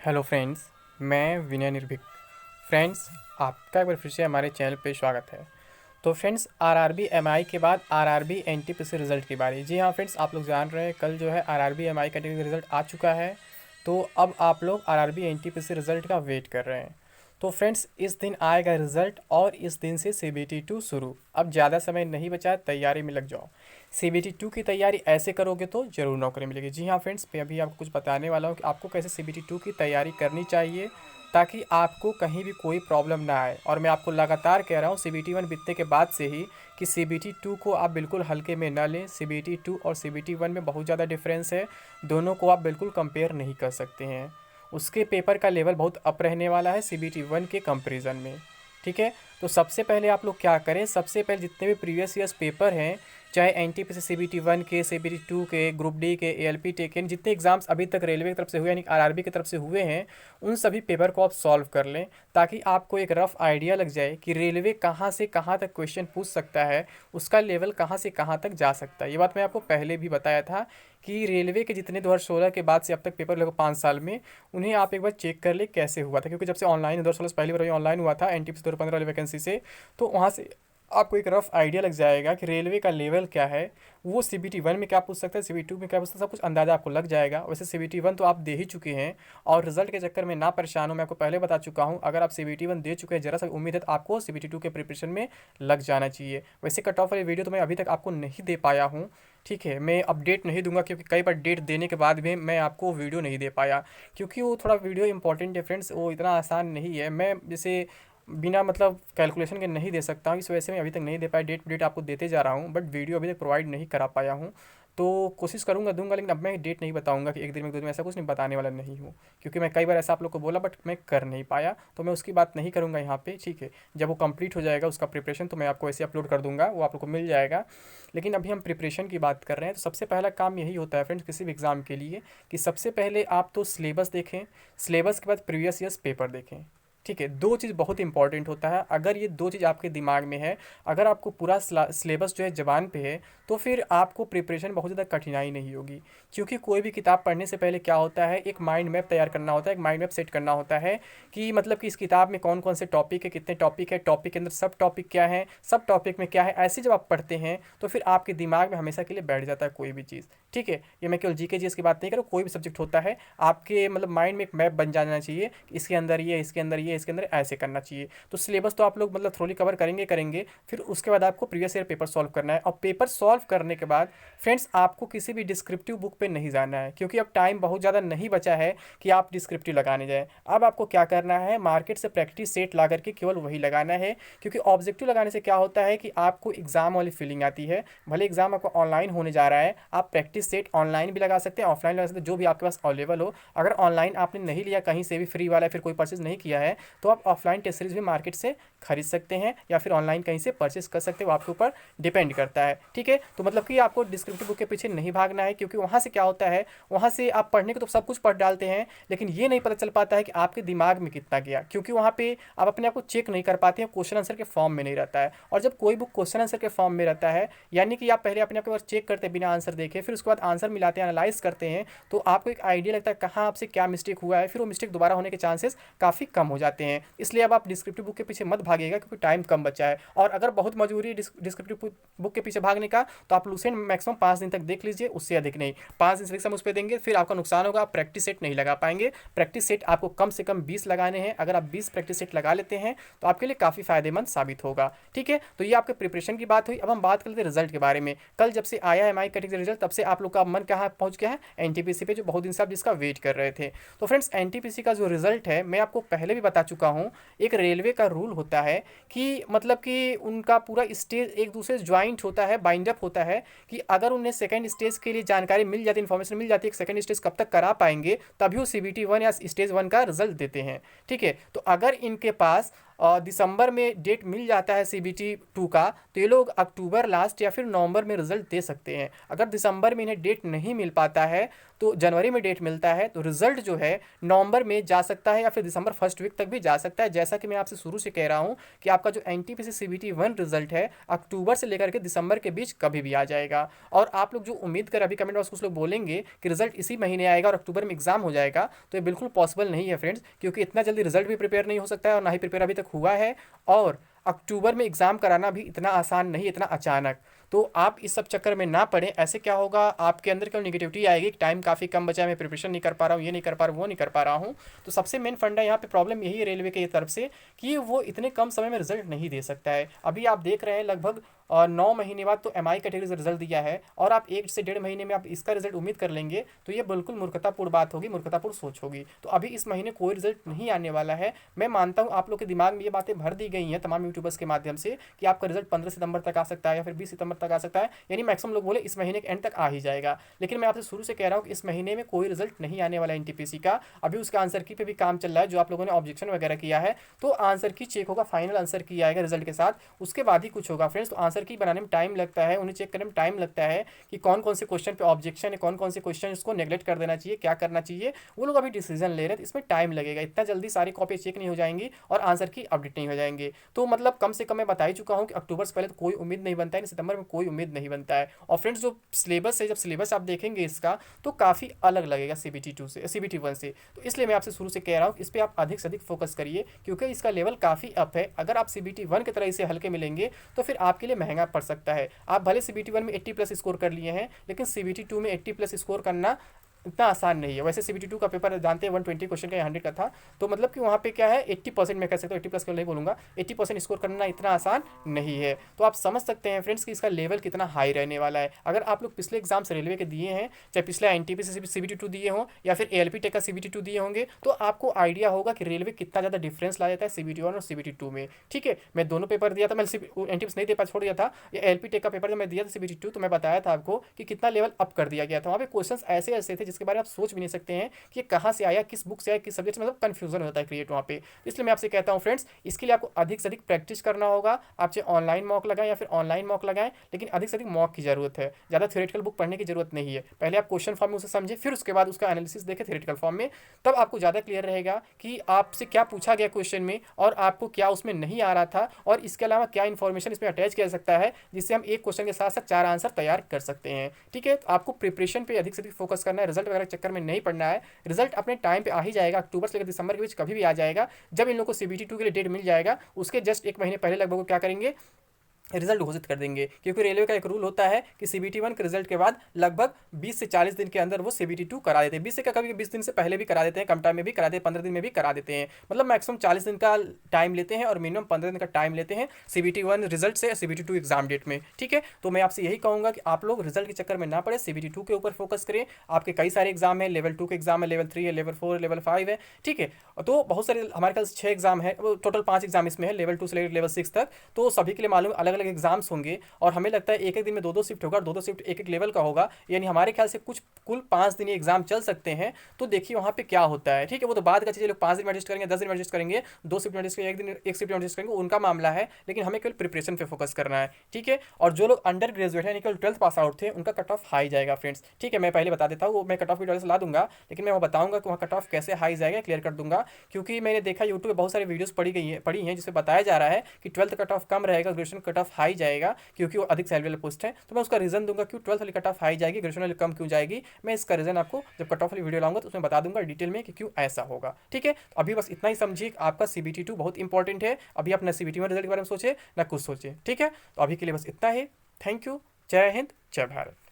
Hello friends, मैं विनय निर्भीक। Friends, आपका एक बार फिर से हमारे चैनल पे स्वागत है। तो फ्रेंड्स, आरआरबी एमआई के बाद आरआरबी एनटीपीसी रिज़ल्ट की बारी। जी हाँ फ्रेंड्स, आप लोग जान रहे हैं कल जो है आरआरबी एमआई कैटेगरी का रिज़ल्ट आ चुका है। तो अब आप लोग आरआरबी एनटीपीसी रिज़ल्ट का वेट कर रहे हैं। तो फ्रेंड्स, इस दिन आएगा रिज़ल्ट और इस दिन से सीबीटी 2 शुरू। अब ज़्यादा समय नहीं बचा है, तैयारी में लग जाओ। सीबीटी 2 की तैयारी ऐसे करोगे तो ज़रूर नौकरी मिलेगी। जी हाँ फ्रेंड्स, मैं अभी आपको कुछ बताने वाला हूँ कि आपको कैसे सीबीटी 2 की तैयारी करनी चाहिए ताकि आपको कहीं भी कोई प्रॉब्लम ना आए। और मैं आपको लगातार कह रहा हूँ सीबीटी 1 बीतने के बाद से ही कि सीबीटी 2 को आप बिल्कुल हल्के में ना लें। सीबीटी 2 और सीबीटी 1 में बहुत ज़्यादा डिफरेंस है, दोनों को आप बिल्कुल कंपेयर नहीं कर सकते हैं। उसके पेपर का लेवल बहुत अप रहने वाला है सीबीटी 1 के कंपैरिजन में। ठीक है, तो सबसे पहले आप लोग क्या करें, सबसे पहले जितने भी प्रीवियस ईयर्स पेपर हैं, चाहे एनटीपीसी सीबीटी 1 के, सीबीटी 2 के, ग्रुप डी के, एएलपी टेक, इन जितने एग्जाम्स अभी तक रेलवे की तरफ से हुए यानी आरआरबी की तरफ से हुए हैं, उन सभी पेपर को आप सॉल्व कर लें ताकि आपको एक रफ आइडिया लग जाए कि रेलवे कहाँ से कहाँ तक क्वेश्चन पूछ सकता है, उसका लेवल कहाँ से कहाँ तक जा सकता है। ये बात मैं आपको पहले भी बताया था कि रेलवे के जितने 2016 के बाद से अब तक पेपर लगभग 5 साल में, उन्हें आप एक बार चेक कर ले कैसे हुआ था। क्योंकि जब से ऑनलाइन 2016 से पहली बार ऑनलाइन हुआ था एनटीपीसी 2015 वाली वैकेंसी से, तो वहाँ से आपको एक रफ आइडिया लग जाएगा कि रेलवे का लेवल क्या है, वो सीबीटी 1 में क्या पूछ सकता है, सीबीटी 2 में क्या पूछ सकता है, सब कुछ अंदाजा आपको लग जाएगा। वैसे सीबीटी 1 तो आप दे ही चुके हैं और रिजल्ट के चक्कर में ना परेशान हो, मैं आपको पहले बता चुका हूँ। अगर आप सीबीटी 1 दे चुके हैं, जरा सा उम्मीद है तो आपको सीबीटी 2 के प्रिपरेशन में लग जाना चाहिए। वैसे कट ऑफ वाली वीडियो तो मैं अभी तक आपको नहीं दे पाया हूँ। ठीक है, मैं अपडेट नहीं दूंगा क्योंकि कई बार डेट देने के बाद भी मैं आपको वीडियो नहीं दे पाया, क्योंकि वो थोड़ा वीडियो इंपॉर्टेंट है फ्रेंड्स, वो इतना आसान नहीं है। मैं जैसे बिना मतलब कैलकुलेशन के नहीं दे सकता हूँ, इस वजह से मैं अभी तक नहीं दे पाया। डेट आपको देते जा रहा हूँ बट वीडियो अभी तक प्रोवाइड नहीं करा पाया हूँ। तो कोशिश करूँगा दूंगा, लेकिन अब मैं डेट नहीं बताऊँगा कि एक दिन में 2 दिन में, ऐसा कुछ नहीं बताने वाला नहीं हूँ। क्योंकि मैं कई बार ऐसा आप लोग को बोला बट मैं कर नहीं पाया, तो मैं उसकी बात नहीं करूँगा यहाँ पे। ठीक है, जब वो कंप्लीट हो जाएगा उसका प्रिपरेशन तो मैं आपको ऐसे अपलोड कर दूंगा, वो आप लोग को मिल जाएगा। लेकिन अभी हम प्रिपरेशन की बात कर रहे हैं, तो सबसे पहला काम यही होता है फ्रेंड्स किसी भी एग्ज़ाम के लिए कि सबसे पहले आप तो सिलेबस देखें, सिलेबस के बाद प्रीवियस ईयर्स पेपर देखें। ठीक है, दो चीज़ बहुत इंपॉर्टेंट होता है। अगर ये दो चीज़ आपके दिमाग में है, अगर आपको पूरा सिलेबस जो है ज़बान पे है, तो फिर आपको प्रिपरेशन बहुत ज़्यादा कठिनाई नहीं होगी। क्योंकि कोई भी किताब पढ़ने से पहले क्या होता है, एक माइंड मैप तैयार करना होता है, एक माइंड मैप सेट करना होता है कि मतलब कि इस किताब में कौन कौन से टॉपिक है, कितने टॉपिक है, टॉपिक के अंदर सब टॉपिक क्या है, सब टॉपिक में क्या है। ऐसे जब आप पढ़ते हैं तो फिर आपके दिमाग में हमेशा के लिए बैठ जाता है कोई भी चीज़। ठीक है, ये मैं केवल जीके जीएस की बात नहीं कर रहा हूँ, कोई भी सब्जेक्ट होता है, आपके मतलब माइंड में एक मैप बन जाना चाहिए कि इसके अंदर ये, इसके अंदर ये, इसके अंदर ऐसे करना चाहिए। तो सिलेबस तो आप लोग मतलब थ्रोली कवर करेंगे करेंगे, फिर उसके बाद आपको प्रीवियस ईयर पेपर सॉल्व करना है। और पेपर सॉल्व करने के बाद फ्रेंड्स आपको किसी भी डिस्क्रिप्टिव बुक पे नहीं जाना है, क्योंकि अब टाइम बहुत ज़्यादा नहीं बचा है कि आप डिस्क्रिप्टिव लगाने जाएँ। अब आपको क्या करना है, मार्केट से प्रैक्टिस सेट ला करके केवल वही लगाना है। क्योंकि ऑब्जेक्टिव लगाने से क्या होता है कि आपको एग्जाम वाली फीलिंग आती है। भले एग्जाम आपका ऑनलाइन होने जा रहा है, आप प्रैक्टिस सेट ऑनलाइन भी लगा सकते हैं, ऑफलाइन लगा सकते हैं, जो भी आपके पास अवेलेबल हो। अगर ऑनलाइन आपने नहीं लिया कहीं से भी फ्री वाला, फिर कोई परचेज नहीं किया है, तो आप ऑफलाइन टेस्ट सीरीज भी मार्केट से खरीद सकते हैं या फिर ऑनलाइन कहीं से परचेस कर सकते हो, आपके ऊपर डिपेंड करता है। ठीक है, तो मतलब कि आपको डिस्क्रिप्टिव बुक के पीछे नहीं भागना है, क्योंकि वहाँ से क्या होता है, वहाँ से आप पढ़ने को तो सब कुछ पढ़ डालते हैं, लेकिन ये नहीं पता चल पाता है कि आपके दिमाग में कितना गया, क्योंकि वहाँ पे आप अपने आप को चेक नहीं कर पाते हैं, क्वेश्चन आंसर के फॉर्म में नहीं रहता है। और जब कोई बुक क्वेश्चन आंसर के फॉर्म में रहता है, यानी कि आप पहले अपने आप को चेक करते हैं बिना आंसर देखे, फिर उसके बाद आंसर मिलाते हैं, एनालाइज करते हैं, तो आपको एक आइडिया लगता है कहाँ आपसे क्या मिस्टेक हुआ है, फिर वो मिस्टेक दोबारा होने के चांसेस काफ़ी कम हो जाते हैं। इसलिए अब आप डिस्क्रिप्टिव बुक के पीछे मत भागिएगा, क्योंकि टाइम कम बचा है। और अगर बहुत मजबूरी है डिस्क्रिप्टिव बुक के पीछे भागने का, तो आप लूसेंट मैक्सिमम 5 दिन तक देख लीजिए, उससे अधिक नहीं। 5 दिन से हम उस पर देंगे, फिर आपका नुकसान होगा, आप प्रैक्टिस सेट नहीं लगा पाएंगे। प्रैक्टिस सेट आपको कम से कम 20 लगाने हैं। अगर आप 20 प्रैक्टिस सेट लगा लेते हैं तो आपके लिए काफ़ी फायदेमंद साबित होगा। ठीक है, तो ये आपके प्रिपरेशन की बात हुई। अब हम बात करते हैं रिजल्ट के बारे में। कल जब से आया एमआई कैटेगरी रिजल्ट, तब से आप लोग का मन कहाँ पहुंच गया है, एनटीपीसी पे, जो बहुत दिन से आप जिसका वेट कर रहे थे। तो फ्रेंड्स, एनटीपीसी का जो रिजल्ट है, मैं आपको पहले भी बता चुका हूँ, एक रेलवे का रूल होता है कि मतलब कि उनका पूरा स्टेज एक दूसरे से ज्वाइंट होता है, बाइंड अप होता है, कि अगर उन्हें सेकंड स्टेज के लिए जानकारी मिल जाती है, इन्फॉर्मेशन मिल जाती है कि सेकंड स्टेज कब तक करा पाएंगे, तभी वो सीबीटी 1 या स्टेज 1 का रिजल्ट देते हैं। ठीक है, तो अगर इनके पास दिसंबर में डेट मिल जाता है CBT 2 का, तो ये लोग अक्टूबर लास्ट या फिर नवंबर में रिजल्ट दे सकते हैं। अगर दिसंबर में इन्हें डेट नहीं मिल पाता है तो जनवरी में डेट मिलता है, तो रिजल्ट जो है नवंबर में जा सकता है या फिर दिसंबर फर्स्ट वीक तक भी जा सकता है। जैसा कि मैं आपसे शुरू से कह रहा हूँ कि आपका जो NTPC CBT 1 रिजल्ट है अक्टूबर से लेकर के दिसंबर के बीच कभी भी आ जाएगा। और आप लोग जो उम्मीद कर अभी कमेंट बॉक्स कुछ लोग बोलेंगे कि रिजल्ट इसी महीने आएगा और अक्टूबर में एग्जाम हो जाएगा, तो ये बिल्कुल पॉसिबल नहीं है फ्रेंड्स, क्योंकि इतना जल्दी रिजल्ट भी प्रिपेयर नहीं हो सकता है और ना ही प्रिपेयर अभी तक हुआ है, और अक्टूबर में एग्ज़ाम कराना भी इतना आसान नहीं, इतना अचानक। तो आप इस सब चक्कर में ना पड़े। ऐसे क्या होगा, आपके अंदर केवल निगेटिविटी आएगी, टाइम काफ़ी कम बचा है, मैं प्रिपरेशन नहीं कर पा रहा हूँ, ये नहीं कर पा रहा हूँ, वो नहीं कर पा रहा हूँ। तो सबसे मेन फंडा यहाँ पे प्रॉब्लम यही है रेलवे की तरफ से कि वो इतने कम समय में रिजल्ट नहीं दे सकता है। अभी आप देख रहे हैं लगभग 9 महीने बाद तो MI कैटेगरी से रिजल्ट दिया है, और आप 1 से 1.5 महीने में आप इसका रिजल्ट उम्मीद कर लेंगे, तो ये बिल्कुल मूर्खतापूर्ण बात होगी, मूर्खतापूर्ण सोच होगी। तो अभी इस महीने कोई रिजल्ट नहीं आने वाला है। मैं मानता हूँ आप लोग के दिमाग में ये बातें भर दी गई हैं तमाम यूट्यूबर्स के माध्यम से कि आपका रिजल्ट 15 सितंबर तक आ सकता है या फिर 20 सितंबर तक आ सकता है, यानी मैक्सिमम लोग बोले इस महीने के एंड तक आ ही जाएगा। लेकिन मैं आपसे शुरू से कह रहा हूँ कि इस महीने में कोई रिजल्ट नहीं आने वाला NTPC का। अभी उसका आंसर की पे भी काम चल रहा है, जो आप लोगों ने ऑब्जेक्शन वगैरह किया है, तो आंसर की चेक होगा, फाइनल आंसर की आएगा रिजल्ट के साथ, उसके बाद ही कुछ होगा फ्रेंड्स। तो आंसर की बनाने में टाइम लगता है, उन्हें चेक करने में टाइम लगता है कि कौन कौन से क्वेश्चन पे ऑब्जेक्शन है, कौन कौन से क्वेश्चन इसको नेग्लेक्ट कर देना चाहिए, क्या करना चाहिए, वो लोग अभी डिसीजन ले रहे हैं, तो इसमें टाइम लगेगा। इतना जल्दी सारी कॉपी चेक नहीं हो जाएंगी और आंसर की अपडेट नहीं हो जाएंगे। तो मतलब कम से कम मैं बता ही चुका हूँ कि अक्टूबर से पहले तो कोई उम्मीद नहीं बनता है, सितंबर में कोई उम्मीद नहीं बनता है। और फ्रेंड्स जो सिलेबस है, जब सिलेबस आप देखेंगे इसका, तो काफ़ी अलग लगेगा CBT 2 से, CBT 1 से। तो इसलिए मैं आपसे शुरू से कह रहा हूँ कि इस पर आप अधिक से अधिक फोकस करिए, क्योंकि इसका लेवल काफ़ी अप है। अगर आप CBT 1 की तरह इसे हल्के मिलेंगे तो फिर आपके लिए महंगा पड़ सकता है। आप भले CBT 1 में 80+ स्कोर कर लिए हैं, लेकिन CBT 2 में 80+ स्कोर करना इतना आसान नहीं है। वैसे CBT 2 का पेपर जानते हैं 120 क्वेश्चन का या 100 का था, तो मतलब कि वहाँ पे क्या है 80% मैं कह सकता हूँ, 80+ नहीं बोलूँगा, 80% स्कोर करना इतना आसान नहीं है। तो आप समझ सकते हैं फ्रेंड्स कि इसका लेवल कितना हाई रहने वाला है। अगर आप लोग पिछले एग्जाम्स रेलवे के दिए हैं, चाहे पिछले NTPC CBT 2 दिए हों या फिर ALP टेक का CBT 2 दिए होंगे, तो आपको आइडिया होगा कि रेलवे कितना ज़्यादा डिफरेंस ला देता है CBT 1 और CBT 2 में। ठीक है, मैं दोनों पेपर दिया था, मैं NTPC नहीं दे पा, छोड़ दिया था। ALP टेक का पेपर जब मैं दिया था CBT 2, तो मैं बताया था आपको कि कितना लेवल अप कर दिया गया था। वहाँ पे क्वेश्चन ऐसे ऐसे थे जिसके बारे में आप सोच भी नहीं सकते हैं कि ये कहाँ से आया, किस बुक से आया, किस सब्जेक्ट से, मतलब कंफ्यूजन होता है क्रिएट वहाँ पे। इसलिए मैं आपसे कहता हूँ फ्रेंड्स, इसके लिए आपको अधिक से अधिक प्रैक्टिस करना होगा। आप चाहे ऑनलाइन मॉक लगाएं या फिर ऑनलाइन मॉक लगाएं, लेकिन अधिक से अधिक मॉक की जरूरत है, ज़्यादा थ्योरेटिकल बुक पढ़ने की जरूरत नहीं है। पहले आप क्वेश्चन फॉर्म में उसे समझे, फिर उसके बाद उसका एनालिसिस देखें थ्योरेटिकल फॉर्म में, तब आपको ज़्यादा क्लियर रहेगा कि आपसे क्या पूछा गया क्वेश्चन में और आपको क्या उसमें नहीं आ रहा था, और इसके अलावा क्या इन्फॉर्मेशन इसमें अटैच किया जा सकता है जिससे हम एक क्वेश्चन के साथ साथ 4 आंसर तैयार कर सकते हैं। ठीक है, तो आपको प्रिपरेशन पे अधिक से अधिक फोकस करना है, रिजल्ट वगैरह चक्कर में नहीं पड़ना है। रिजल्ट अपने टाइम पे आ ही जाएगा, अक्टूबर से लेकर दिसंबर के बीच कभी भी आ जाएगा। जब इन लोगों को CBT 2 के लिए डेट मिल जाएगा, उसके जस्ट 1 महीने पहले लगभग क्या करेंगे, रिजल्ट घोषित कर देंगे। क्योंकि रेलवे का एक रूल होता है कि CBT 1 के रिजल्ट के बाद लगभग 20 से 40 दिन के अंदर वो CBT 2 करा देते हैं। 20 से कभी 20 दिन से पहले भी करा देते हैं, कम टाइम में भी करा देते हैं, 15 दिन में भी करा देते हैं। मतलब मैक्सिमम 40 दिन का टाइम लेते हैं और मिनिमम 15 दिन का टाइम लेते हैं CBT 1 रिजल्ट से CBT 2 एग्जाम डेट में। ठीक है, तो मैं आपसे यही कहूँगा कि आप लोग रिजल्ट के चक्कर में ना पड़े, CBT 2 के ऊपर फोकस करें। आपके कई सारे एग्जाम है, लेवल 2 के एग्जाम है, लेवल 3 है, लेवल 4 लेवल 5 है। ठीक है, तो बहुत सारे हमारे पास 6 एग्जाम है, टोटल 5 एग्जाम इसमें है, लेवल 2 से लेवल 6 तक। तो सभी के लिए मालूम अलग अलग एग्जाम्स होंगे, और हमें लगता है एक एक दिन में 2-2 शिफ्ट होगा, 2-2 शिफ्ट एक एक लेवल का होगा, यानी हमारे ख्याल से कुल 5 दिन एग्जाम चल सकते हैं। तो देखिए वहाँ पे क्या होता है। ठीक है, वो तो बाद का चीज़, लोग 5 दिन में एडजस्ट करेंगे, 10 दिन में एडजस्ट करेंगे, 2 शिफ्ट में एडजस्ट करेंगे, एक दिन एक शिफ्ट में एडजस्ट करेंगे, उनका मामला है। लेकिन हमें केवल प्रिपरेशन पे फोकस करना है। ठीक है, और जो लोग अंडर ग्रेजुएट है, केवल 12th पास आउट थे, उनका कट ऑफ हाई जाएगा फ्रेंड्स। ठीक है, मैं पहले बता देता हूँ, वो मैं कट ऑफ वीडियो से ला दूंगा, लेकिन मैं वो बताऊंगा कि वहाँ कट ऑफ कैसे हाई जाएगा, क्लियर कर दूंगा। क्योंकि मैंने देखा यूट्यूब पे बहुत सारी वीडियोस पड़ी हैं जिसमें बताया जा रहा है कि 12th कट ऑफ कम रहेगा, ग्रेजुएशन कट ऑफ हाई जाएगा, क्योंकि वो अधिक सैलरी वाले पोस्ट है। तो मैं उसका रीजन दूंगा क्यों 12th वाली कट ऑफ हाई जाएगी, ग्रेजुएशन वाली कम क्यों जाएगी। मैं इसका रीजन आपको जब कट ऑफ वाली वीडियो लाऊंगा तो उसमें बता दूंगा डिटेल में कि क्यों ऐसा होगा। ठीक है, तो अभी बस इतना ही समझिए, आपका CBT 2 बहुत इंपॉर्टेंट है। अभी आप ना CBT 1 रिजल्ट के बारे में सोचे ना कुछ सोचे। ठीक है, तो अभी के लिए बस इतना ही। थैंक यू, जय हिंद, जय भारत।